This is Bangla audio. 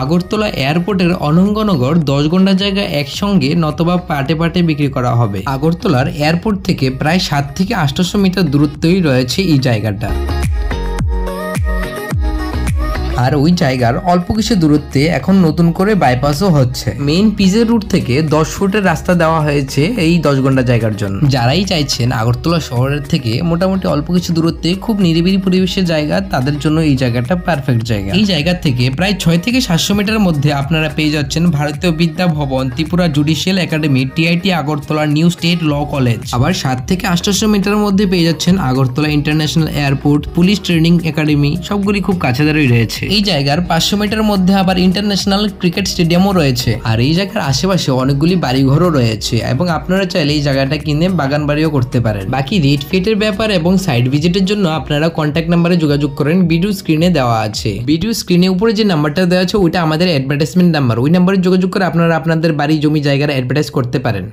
আগরতলা এয়ারপোর্টের অনঙ্গনগর 10 ঘন্টা জায়গা একসঙ্গে নতবা পাটে পাটে বিক্রি করা হবে। আগরতলার এয়ারপোর্ট থেকে প্রায় 7 থেকে 800 মিটার দূরত্বেই রয়েছে এই জায়গাটা। আর ওই জায়গার অল্প কিছু দূরত্বে এখন নতুন করে বাইপাসও হচ্ছে। মেইন পিজের রুট থেকে 10 ফুটের রাস্তা দেওয়া হয়েছে এই 10 ঘন্টা জায়গার জন্য। যারাই চাইছেন আগরতলা শহরের থেকে মোটামুটি অল্প কিছু দূরত্বে খুব নিরিবিলি পরিবেশের জায়গা, তাদের জন্য এই জায়গাটা পারফেক্ট জায়গা। এই জায়গা থেকে প্রায় 6 থেকে 700 মিটারের মধ্যে আপনারা পেয়ে যাচ্ছেন Bharatiya Vidya Bhavan, Tripura judicial academy, TIT Agartala, new state law college. আবার 7 থেকে 800 মিটারের মধ্যে পেয়ে যাচ্ছেন Agartala international airport, police training academy, সবগুলি খুব কাছাকাছি রয়েছে। এই জায়গার 500 মিটার মধ্যে আবার ইন্টারন্যাশনাল ক্রিকেট স্টেডিয়ামও রয়েছে। আর এই জায়গার আশেপাশে অনেকগুলি বাড়িঘরও রয়েছে এবং আপনারা চাইলে এই জায়গাটা কিনে বাগান বাড়িও করতে পারেন। বাকি রেট ফিটের ব্যাপার এবং সাইট ভিজিটের জন্য আপনারা কন্ট্যাক্ট নাম্বারে যোগাযোগ করেন, ভিডিও স্ক্রিনে দেওয়া আছে। ভিডিও স্ক্রিনে উপরে যে নাম্বারটা দেওয়া আছে ওইটা আমাদের অ্যাডভার্টাইজমেন্ট নাম্বার, ওই নাম্বারে যোগাযোগ করে আপনারা আপনাদের বাড়ি জমি জায়গার অ্যাডভার্টাইজ করতে পারেন।